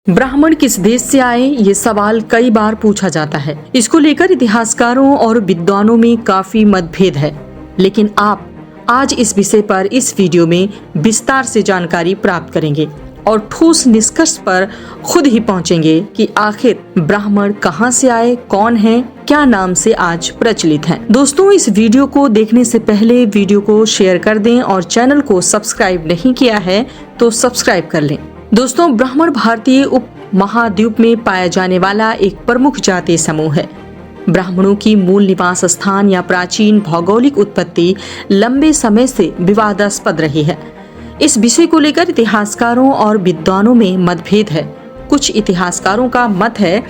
ब्राह्मण किस देश से आए, ये सवाल कई बार पूछा जाता है। इसको लेकर इतिहासकारों और विद्वानों में काफी मतभेद है, लेकिन आप आज इस विषय पर इस वीडियो में विस्तार से जानकारी प्राप्त करेंगे और ठोस निष्कर्ष पर खुद ही पहुंचेंगे कि आखिर ब्राह्मण कहां से आए, कौन हैं, क्या नाम से आज प्रचलित हैं। दोस्तों, इस वीडियो को देखने से पहले वीडियो को शेयर कर दें और चैनल को सब्सक्राइब नहीं किया है तो सब्सक्राइब कर लें। दोस्तों, ब्राह्मण भारतीय उप महाद्वीप में पाया जाने वाला एक प्रमुख जातीय समूह है। ब्राह्मणों की मूल निवास स्थान या प्राचीन भौगोलिक उत्पत्ति लंबे समय से विवादास्पद रही है। इस विषय को लेकर इतिहासकारों और विद्वानों में मतभेद है। कुछ इतिहासकारों का मत है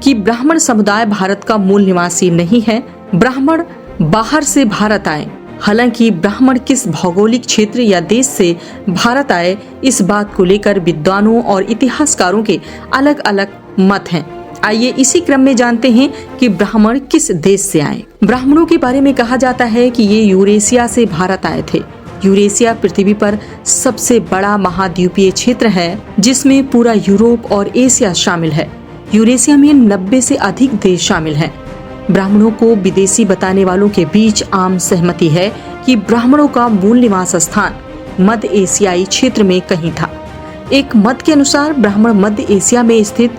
कि ब्राह्मण समुदाय भारत का मूल निवासी नहीं है, ब्राह्मण बाहर से भारत आए। हालांकि ब्राह्मण किस भौगोलिक क्षेत्र या देश से भारत आए, इस बात को लेकर विद्वानों और इतिहासकारों के अलग अलग मत हैं। आइए इसी क्रम में जानते हैं कि ब्राह्मण किस देश से आए। ब्राह्मणों के बारे में कहा जाता है कि ये यूरेशिया से भारत आए थे। यूरेशिया पृथ्वी पर सबसे बड़ा महाद्वीपीय क्षेत्र है, जिसमें पूरा यूरोप और एशिया शामिल है। यूरेशिया में 90 से अधिक देश शामिल हैं। ब्राह्मणों को विदेशी बताने वालों के बीच आम सहमति है कि ब्राह्मणों का मूल निवास स्थान मध्य एशियाई क्षेत्र में कहीं था। एक मत के अनुसार ब्राह्मण मध्य एशिया में स्थित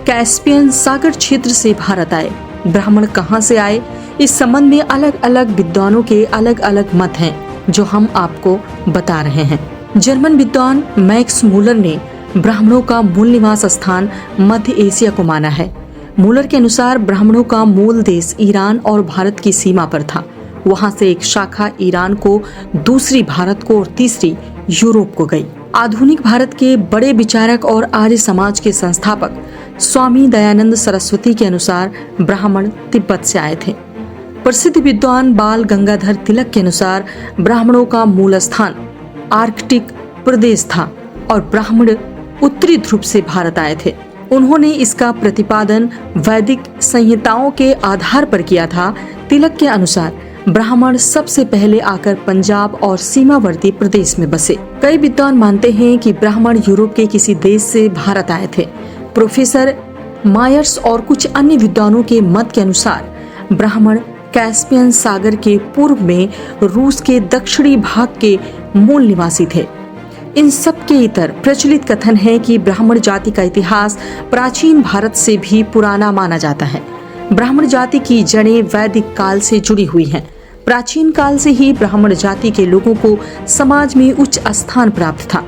कैस्पियन सागर क्षेत्र से भारत आए। ब्राह्मण कहां से आए, इस संबंध में अलग अलग विद्वानों के अलग अलग मत हैं, जो हम आपको बता रहे हैं। जर्मन विद्वान मैक्स मूलर ने ब्राह्मणों का मूल निवास स्थान मध्य एशिया को माना है। मूलर के अनुसार ब्राह्मणों का मूल देश ईरान और भारत की सीमा पर था। वहां से एक शाखा ईरान को, दूसरी भारत को और तीसरी यूरोप को गई। आधुनिक भारत के बड़े विचारक और आर्य समाज के संस्थापक स्वामी दयानंद सरस्वती के अनुसार ब्राह्मण तिब्बत से आए थे। प्रसिद्ध विद्वान बाल गंगाधर तिलक के अनुसार ब्राह्मणों का मूल स्थान आर्कटिक प्रदेश था और ब्राह्मण उत्तरी ध्रुव से भारत आए थे। उन्होंने इसका प्रतिपादन वैदिक संहिताओं के आधार पर किया था। तिलक के अनुसार ब्राह्मण सबसे पहले आकर पंजाब और सीमावर्ती प्रदेश में बसे। कई विद्वान मानते हैं कि ब्राह्मण यूरोप के किसी देश से भारत आए थे। प्रोफेसर मायर्स और कुछ अन्य विद्वानों के मत के अनुसार ब्राह्मण कैस्पियन सागर के पूर्व में रूस के दक्षिणी भाग के मूल निवासी थे। इन सब के इतर प्रचलित कथन है कि ब्राह्मण जाति का इतिहास प्राचीन भारत से भी पुराना माना जाता है। ब्राह्मण जाति की जड़ें वैदिक काल से जुड़ी हुई हैं। प्राचीन काल से ही ब्राह्मण जाति के लोगों को समाज में उच्च स्थान प्राप्त था।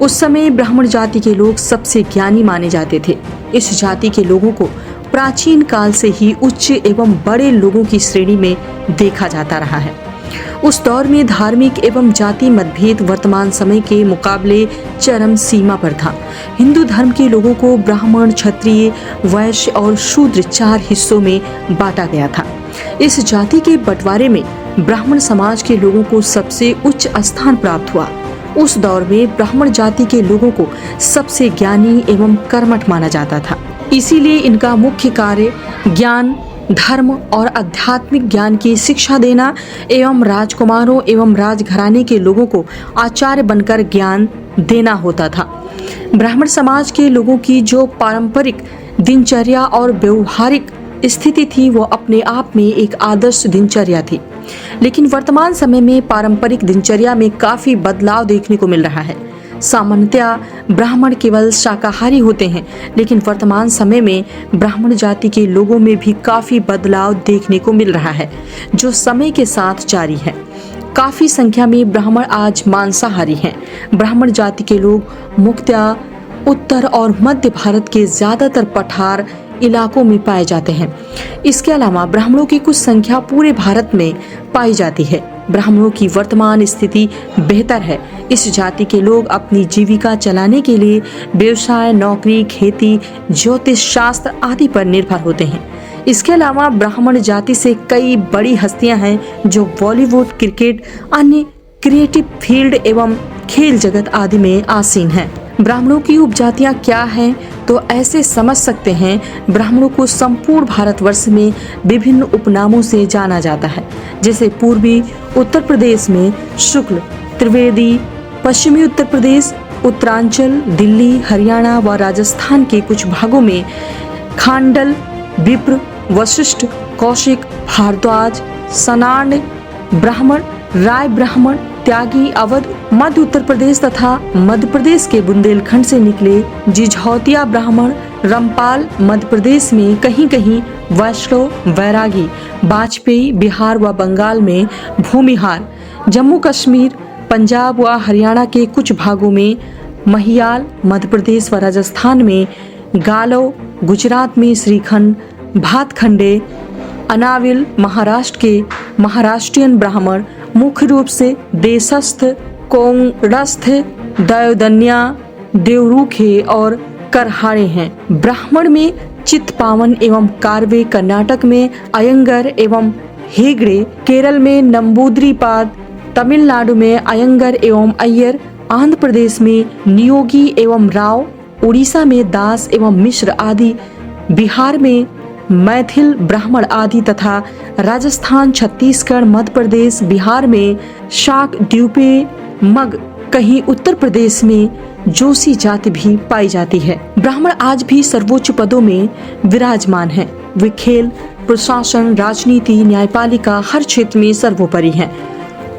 उस समय ब्राह्मण जाति के लोग सबसे ज्ञानी माने जाते थे। इस जाति के लोगों को प्राचीन काल से ही उच्च एवं बड़े लोगों की श्रेणी में देखा जाता रहा है। उस दौर में धार्मिक एवं जाति मतभेद वर्तमान समय के मुकाबले चरम सीमा पर था। हिंदू धर्म के लोगों को ब्राह्मण, क्षत्रिय, वैश्य और शूद्र 4 हिस्सों में बांटा गया था। इस जाति के बंटवारे में ब्राह्मण समाज के लोगों को सबसे उच्च स्थान प्राप्त हुआ। उस दौर में ब्राह्मण जाति के लोगों को सबसे ज्ञानी एवं कर्मठ माना जाता था। इसीलिए इनका मुख्य कार्य ज्ञान, धर्म और आध्यात्मिक ज्ञान की शिक्षा देना एवं राजकुमारों एवं राजघराने के लोगों को आचार्य बनकर ज्ञान देना होता था। ब्राह्मण समाज के लोगों की जो पारंपरिक दिनचर्या और व्यवहारिक स्थिति थी, वो अपने आप में एक आदर्श दिनचर्या थी। लेकिन वर्तमान समय में पारंपरिक दिनचर्या में काफी बदलाव देखने को मिल रहा है। सामान्यतया ब्राह्मण केवल शाकाहारी होते हैं, लेकिन वर्तमान समय में ब्राह्मण जाति के लोगों में भी काफी बदलाव देखने को मिल रहा है, जो समय के साथ जारी है। काफी संख्या में ब्राह्मण आज मांसाहारी हैं। ब्राह्मण जाति के लोग मुख्यतः उत्तर और मध्य भारत के ज्यादातर पठार इलाकों में पाए जाते हैं। इसके अलावा ब्राह्मणों की कुछ संख्या पूरे भारत में पाई जाती है। ब्राह्मणों की वर्तमान स्थिति बेहतर है। इस जाति के लोग अपनी जीविका चलाने के लिए व्यवसाय, नौकरी, खेती, ज्योतिष शास्त्र आदि पर निर्भर होते हैं। इसके अलावा ब्राह्मण जाति से कई बड़ी हस्तियां हैं जो बॉलीवुड, क्रिकेट, अन्य क्रिएटिव फील्ड एवं खेल जगत आदि में आसीन हैं। ब्राह्मणों की उपजातियां क्या हैं, तो ऐसे समझ सकते हैं। ब्राह्मणों को संपूर्ण भारतवर्ष में विभिन्न उपनामों से जाना जाता है, जैसे पूर्वी उत्तर प्रदेश में शुक्ल, त्रिवेदी, पश्चिमी उत्तर प्रदेश उत्तरांचल, दिल्ली, हरियाणा व राजस्थान के कुछ भागों में खांडल, विप्र, वशिष्ठ, कौशिक, भारद्वाज, सनान ब्राह्मण, राय ब्राह्मण, त्यागी, अवध, मध्य उत्तर प्रदेश तथा मध्य प्रदेश के बुंदेलखंड से निकले जिझौतिया ब्राह्मण, रामपाल, मध्य प्रदेश में कहीं कहीं वैष्णव, वैरागी, वाजपेयी, बिहार व बंगाल में भूमिहार, जम्मू कश्मीर, पंजाब व हरियाणा के कुछ भागों में महियाल, मध्य प्रदेश व राजस्थान में गालो, गुजरात में श्रीखंड, भातखंडे, अनाविल, महाराष्ट्र के महाराष्ट्रियन ब्राह्मण मुख्य रूप से देशस्थ, कोंगड़स्थ, दयोदन्या, देवरूखे और करहाड़े हैं। ब्राह्मण में चित्पावन एवं कारवे, कर्नाटक में अयंगर एवं हेगड़े, केरल में नंबूद्रिपाद, तमिलनाडु में अयंगर एवं अय्यर, आंध्र प्रदेश में नियोगी एवं राव, उड़ीसा में दास एवं मिश्र आदि, बिहार में मैथिल ब्राह्मण आदि तथा राजस्थान, छत्तीसगढ़, मध्य प्रदेश, बिहार में शाक, द्वीपे, मग, कहीं उत्तर प्रदेश में जोशी जाति भी पाई जाती है। ब्राह्मण आज भी सर्वोच्च पदों में विराजमान हैं। वे खेल, प्रशासन, राजनीति, न्यायपालिका हर क्षेत्र में सर्वोपरि हैं।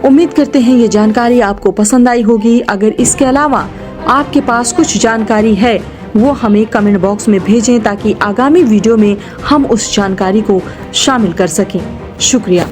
उम्मीद करते हैं ये जानकारी आपको पसंद आई होगी। अगर इसके अलावा आपके पास कुछ जानकारी है वो हमें कमेंट बॉक्स में भेजें ताकि आगामी वीडियो में हम उस जानकारी को शामिल कर सकें। शुक्रिया।